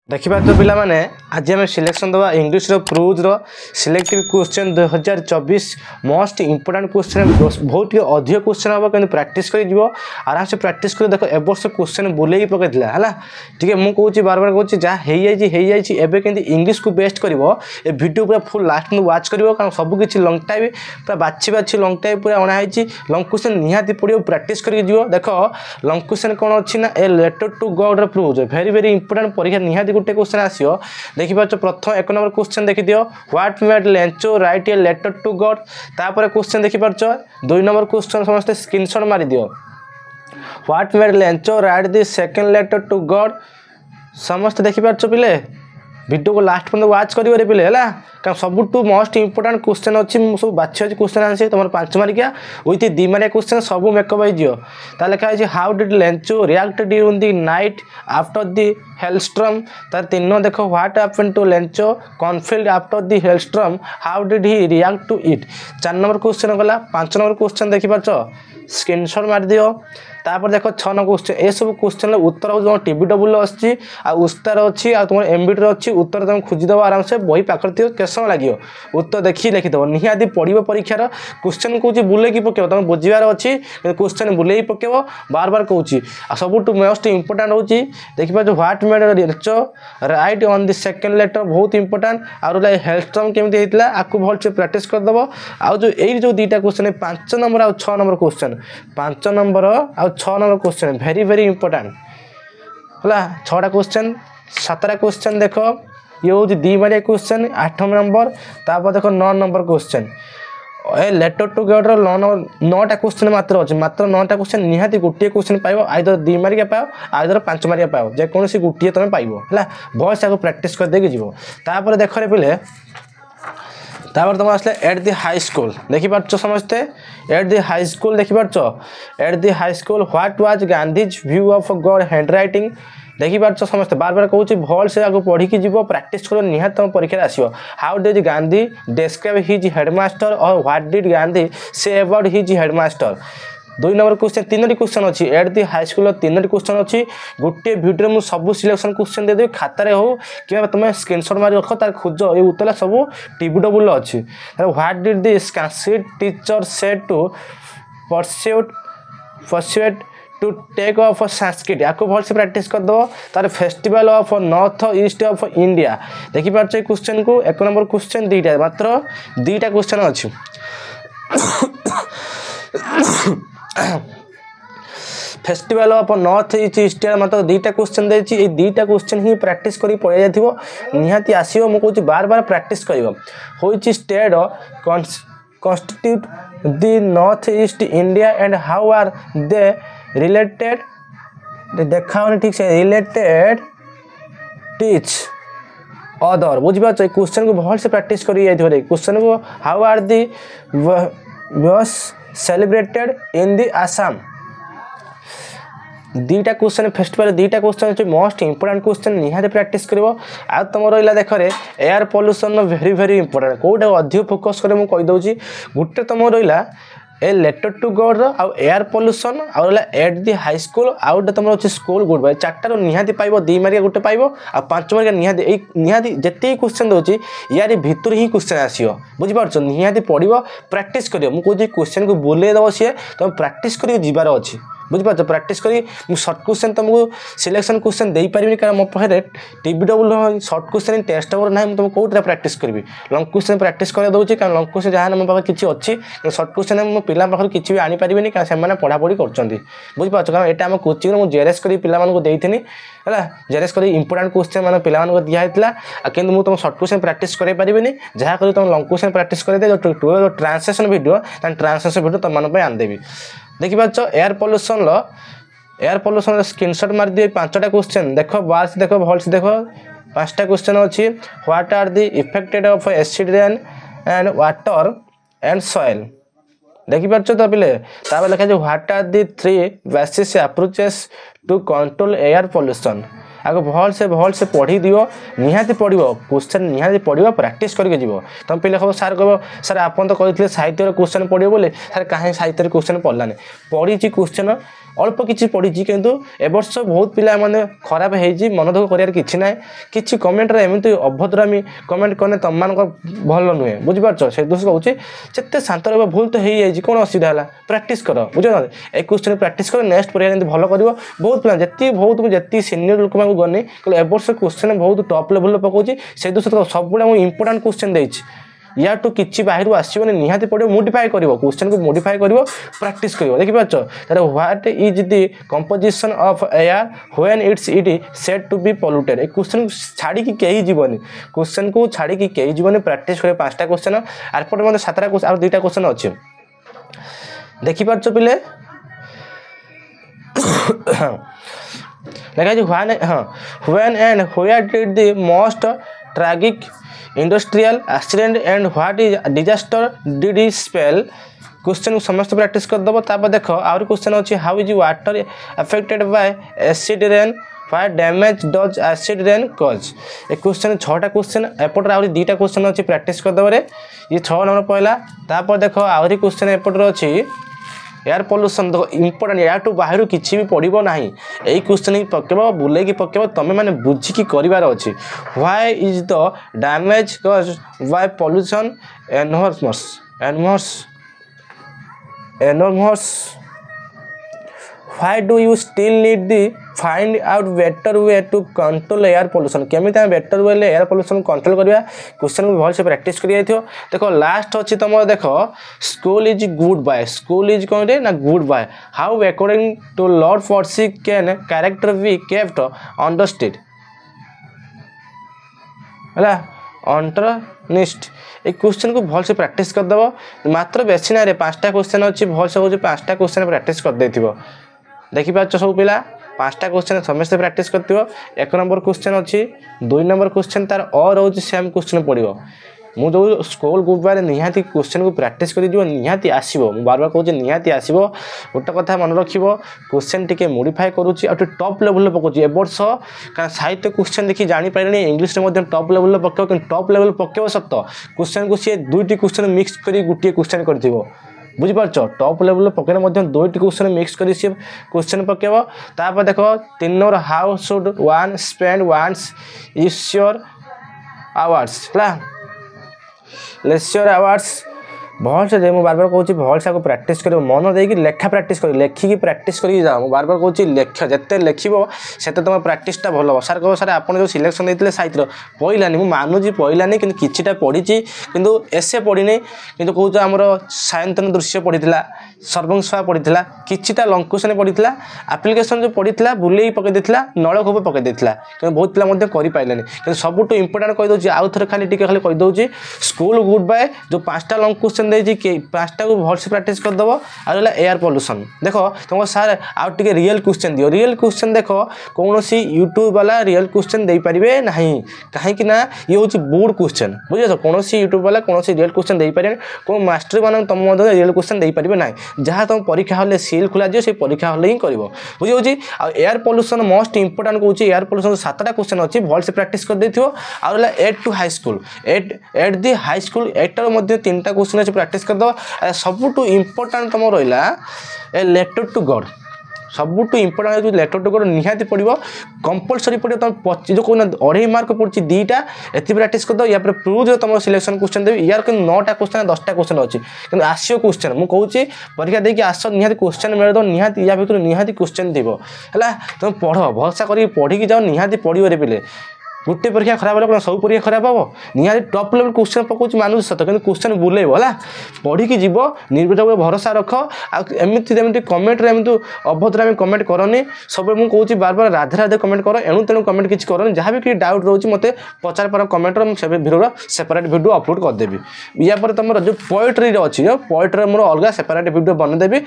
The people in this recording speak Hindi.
देखा तो पिला माने आज आम सिलेक्शन दवा English prose selective question 2024 most important question बहुत अधिक क्वेश्चन हम कि प्राक्ट कर आराम से प्राक्ट कर देख ए वर्ष क्वेश्चन बुले पकई है ठीक है। मुझे बार बार कहूँ जहाँ हो इंग्लीश को बेस्ट कर वीडियो पूरा फुल लास्ट में वाच कर कारण सबकि लंग टाइम पूरा बाछी बाछी लंग टाइम पूरा अणाई लंग क्वेश्चन निहाती पड़ो प्राक्ट कर देख लंग क्वेश्चन कौन अच्छी ना a letter to God prose very very important परीक्षा निहाती गोटे क्वेश्चन आसो देखिए प्रथम 1 नंबर क्वेश्चन देखी दियो what made Lencho write a letter to God तापर क्वेश्चन देखि पारछ 2 नंबर क्वेश्चन समस्त स्क्रीनशॉट मारी दियो what made Lencho write the second letter to God समस्त देखि पारछ पिले वीडियो को लास्ट पर्यंत वाच करेंगे पिले है कारण सबुठ मोस्ट इंपोर्टेंट क्वेश्चन अच्छी सब बाछी अच्छी क्वेश्चन आसी तुम 5 मार्किया विथ 2 मार्किया क्वेश्चन सब मेकअप हो लिखा है how did Lencho react during the night after the hailstorm तार 3 देख what happened to Lencho cornfield after the hailstorm how did he react to it 4 number question गला 5 नंबर क्वेश्चन देखि पारछ स्क्रीनशॉट मार दियो तापर देख 6 नंबर क्वेश्चन ए सब क्वेश्चन उत्तर जो टीवी डब्ल्यू अच्छी उस्तार अच्छी तुम एमबीडी अच्छी उत्तर तुम खोजिदेव आराम से बही पाखर थी के समय लगे उत्तर देखिए लिखिदेव निहाती पढ़ो परीक्षार क्वेश्चन कौच बुलेकी पकेब तुम बुझार अच्छी क्वेश्चन बुले पकेब बार बार कौच सबुठ मोस्ट इंपोर्टाट हूँ देखिए what made Lencho write on the second letter बहुत इंपोर्टाट आउ हेलस्ट्रम केमी होता आपको भलसे प्राक्ट करदेव आउ जो यही जो 2टा क्वेश्चन 5 नंबर आ 6 नंबर क्वेश्चन 5 नंबर आ 6 number question very very important है 6टा क्वेश्चन 7टा क्वेश्चन देख ये हूँ 2 मार्किया क्वेश्चन 8 नंबर तापर देख 9 number question a letter to God 9टा क्वेश्चन मात्र अच्छे मात्र 9टा क्वेश्चन निहाती गोटे क्वेश्चन पाइब आइदर 2 मार्किया पाओ आइदर 5 मार्किया पाओ जेकोसी गोटे तुम पाइब है भल से प्राक्ट करदे जीव तापर देख रे पिले तापर तुम आसले एट द हाई स्कूल देखी पार्छ समस्ते एट द हाई स्कूल देखी पार्छ eight the high school what was Gandhi's view of God hand writing देखी पार्छ समस्ते बार बार कहूँ भल से आगे पढ़ी जीव प्राक्ट कर निहाती तुम परीक्षा आसो how did Gandhi describe his headmaster और what did Gandhi say about his headmaster 2 number question 3टी क्वेश्चन अच्छी एट द हाई स्कूल 3टी क्वेश्चन अच्छी गोटे भिडियो मुझे सब सिलेक्शन क्वेश्चन देदेवी खातार हो कि तुम स्क्रीनशॉट मारी रख तार खोज ये उत्तर सब टीवी डब्ल्यू अच्छी what did the Sanskrit teacher said to pursue to take off Sanskrit आपको भल से प्राक्ट करदेव तार festival of north east of India देखिपार क्वेश्चन को 1 नंबर क्वेश्चन 2टा मात्र 2टा क्वेश्चन अच्छी फेस्टिवल ऑफ नॉर्थ ईस्ट मात्र 2टा क्वेश्चन देती ये 2टा क्वेश्चन ही प्राक्ट कर पढ़ी जाइए निहाती आसो मुझे बार बार प्राक्ट कर which state constitute the north east India and how are they related देखा ठीक से रिलेटेड टीच अदर बुझीपार क्वेश्चन को भल से प्राक्ट कर क्वेश्चन को हाउ आर दी was celebrated in the Assam 2टा क्वेश्चन फेस्टिवल 2टा क्वेश्चन अच्छे मोस्ट इंपोर्टेंट क्वेश्चन निहाती प्राक्ट कर तुम रहा देख air pollution very very important कौटा अधिक फोकस करे मुझे कहीदे गोटे तुम रहा ए लेटर टू गॉड आउ एयर पॉल्यूशन आउ एट द हाई स्कूल आउ तुम अच्छे स्कूल गुड बाय 4टार निहाती पाइब 2 मार्किया गोटे पाइब आ 5 मार्किया निहाती जिते क्वेश्चन दूसरी यार भितर ही क्वेश्चन आसो बुझीपार निहाती पढ़ो प्राक्ट कर मुझे क्वेश्चन को बुले दब सी तुम प्राक्ट कर जीवार अच्छी बुझीपार प्राक्ट कर सर्ट क्वेश्चन तुमको सिलेक्शन क्वेश्चन दे पारि कारण मो पाखे TV W short question test paper ना तुम कौटे प्राक्ट करी लंग क्वेश्चन प्राक्ट कर दूसरी कारण लंग क्वेश्चन जहाँ मो पाखे किसी अच्छी सर्ट क्वेश्चन मो पिला पाखर किसी भी आनीपारे कारण से पढ़ापढ़ी कर बुझीपार कारण यहाँ आम कोचिंग मुझे जेरेस कर पानी है जेरेस कर इंपोर्टाट क्वेश्चन मैंने पिला दिखाई कि मुझे तुम सर्ट क्वेश्चन प्राक्ट करें जहाँ कर तुम लंग क्वेश्चन प्राक्ट कर जो ट्रांसलेशन वीडियो ट्रांसलेशन वीडियो तुम आनदेवी देखिपार एयर पॉल्यूशन स्क्रीनशॉट मार दिए 5टा क्वेश्चन देख बार से देख भल से देख 5टा क्वेश्चन अच्छी what are the effected of acid rain and water and soil देखिपार तो पिले लिखा what are the 3 basic approaches to control air pollution आगे भल से पढ़ी दियो निहाती पढ़ो क्वेश्चन निहाती पढ़ो प्रैक्टिस करके जीव तुम पिला कह सार कह सार आप तो कहते साहित्य क्वेश्चन पढ़ो बोले सार कहीं साहित्य क्वेश्चन पढ़लानी पढ़ी क्वेश्चन अल्प किसी पढ़ी किंतु ए वर्ष बहुत पिला माने खराब है मन दुख कर किसी ना कि कमेंट एमती अभद्रामी कमेंट कने तुम मान भल नुहे बुझीपार से दोष कहूँ जिते शांत रहा भूल तो हो कौन असुविधा है प्रैक्टिस कर बुझे ए क्वेश्चन प्रैक्टिस कर नेक्स्ट परीक्षा भल कर बहुत पिला जी बहुत जी सीनियर लोक गनी कहले ए वर्ष क्वेश्चन बहुत टॉप लेवल पकाउछि से दोष सब इंपोर्टेंट क्वेश्चन देछि या टू किसी बाहर आसोनी निहाती पड़ो मोडिफाई कर क्वेश्चन को मोडिफाई कर प्रैक्टिस कर देखिपार तार what is the composition of air when it said to be polluted ए क्वेश्चन छाड़ी कहीं जीवन क्वेश्चन को छाड़ी कहीं जीवन प्रैक्टिस कर 5टा क्वेश्चन आरपटे मतलब 7टा क्वेश्चन और 2टा क्वेश्चन अच्छे देखिपार पिले लिखा when and where did the most tragic industrial accident and what is disaster did is spell question को समस्त प्रैक्टिस कर दबो तापर देखो आउर क्वेश्चन अछि how is water affected by acid rain what damage does acid rain cause a question 6टा क्वेश्चन एपटर आउर 2टा क्वेश्चन अछि प्रैक्टिस कर दबो रे ये 6 नंबर पहला तापर देखो आउर क्वेश्चन एपटर अछि एयर पॉल्यूशन देखो इंपोर्टेंट एयर टू बाहर किसी भी पड़ो ना यही क्वेश्चन ही पकेब बुले पकेब तुम मैंने बुझिकी करार अच्छी why is the damage cause by pollution enormous why do you still need the find out better way to control air pollution केमी better way air pollution control करवा क्वेश्चन को भल से प्रैक्टिस कर देखो लास्ट अच्छी तुम देख school is good bye school is कौन रे ना good bye how according to lord फॉर्सी can character be kept understood है अंडरनिस्ट ए क्वेश्चन को भल से प्रैक्टिस करदेव मात्र बेसी ना 5टा क्वेश्चन अच्छी भल से कौन 5टा क्वेश्चन प्रैक्टिस कर देथिबो देखिपार सब पिला 5टा क्वेश्चन समस्त प्रैक्टिस करथिबो 1 नंबर क्वेश्चन अच्छी 2 नंबर क्वेश्चन तार और रोज सेम क्वेश्चन पड़ो मु जो स्कूल ग्रुप बारे निहाती क्वेश्चन को प्रैक्टिस कर निहाती आसो मुझे बार बार कहूँ निहाती आसो गोटे कथा मन रख क्वेश्चन टी मोडिफाई करुच्ची और टॉप लेवल पकाउची ए वर्ष कारण साहित्य क्वेश्चन देखी जापारे इंग्लीश में टॉप लेवल पकेब कि टॉप लेवल पकेब सत क्वेश्चन को सी 2टी क्वेश्चन मिक्स कर गोटे क्वेश्चन कर बुझीपार टॉप लेवल पकेने 2टी क्वेश्चन मिक्स कर सी क्वेश्चन पकेब तापर देख 3 number how should one spend one's leisure hours है लेक्चर आवर्स भल से मुझे बार बार कहूँ भल से प्रैक्टिस कर मन देकी लेखा प्रैक्टिस कर लेखिकी प्रैक्टिस कर जाओ मुझे बार बार कहूँ लेख जिते लिखो से तुम प्रैक्टिसटा भल हम सार कह सार आप जो सिलेक्शन देते साहित्य पढ़लानी मुझे मानुची पढ़लानी कि किछिटा पढ़ी किंतु एसे पढ़ी कि कौच आमर सायंतन दृश्य पढ़ी सर्वंशा पढ़ी किछिटा लंग क्वेश्चन पढ़ी आप्लिकेसन जो पढ़ी बुले पकई देता नलकूप पकई देता कि बहुत पिला करें कि सबुठ इंपोर्टाट कहीदे आउ थे खाली खाली कहीदे स्कूल गुड बाय जो 5टा लंग क्वेश्चन देती 5टा को भल से प्रैक्टिस करदेव आगे एयर पॉल्यूशन देख तुम सार आउ टे रियल क्वेश्चन दियो रियल क्वेश्चन देख कौन सी यूट्यूब वाला रियल क्वेश्चन दे पारे ना कहीं ये हूँ बोर्ड क्वेश्चन बुझे कौन सी यूट्यूब वाला कौन सी रियल क्वेश्चन दे पारे कौन मास्टर मान तुम रियल क्वेश्चन दे पारे ना जहाँ तुम परीक्षा हल सील खोल से परीक्षा हल ही कर बुझे एयर पॉल्यूशन मोस्ट इंपोर्टाट कौन एयर पॉल्यूशन 7टा क्वेश्चन अच्छी भल से प्रैक्टिस कर देथियो आउ at to high school at the high school 3टा क्वेश्चन अच्छे प्रैक्टिस करदे सबुठ इंपोर्टाट तुम रहा ए लेटर टू गॉड सबुठ इंपोर्टाट लेटर टू गॉड निहाती पड़ो कंपलसरी पड़ो तुम जो कौन 2.5 मार्क पड़ी 2टा ये प्रैक्टिस करदे या प्रूव तुम सिलेक्शन क्वेश्चन देवी यार 9टा क्वेश्चन 10टा क्वेश्चन अच्छी कि आसो क्वेश्चन मुझे कहूँ परीक्षा देखिए आस निहाती क्वेश्चन मिल निहाती या भर निहाती क्वेश्चन देव है तुम पढ़ भरसा कर पढ़ी जाओ निहाती पढ़ो रे पिले गोटे परीक्षा खराब है सब परीक्षा खराब हम निहाती टॉप लेवल क्वेश्चन पकाउची मानुष सत कि क्वेश्चन बुलेब है पढ़ी जीव निर्भीक भरोसा रख आमती कमेंट एमती अभद्रामी कमेंट करनी सब मुझे कहूँ बार बार राधे राधे कमेंट कर एणु तेणु कमेंट किसी करनी जहाँ भी किसी डाउट रोचे मत पचार पार कमेंट से भिडियो सेपरेट भिडियो अपलोड करदेवी या तुम जो पोएट्री अच्छी पोएट्री मोर अलग सेपरेट भिडियो बनदेवी।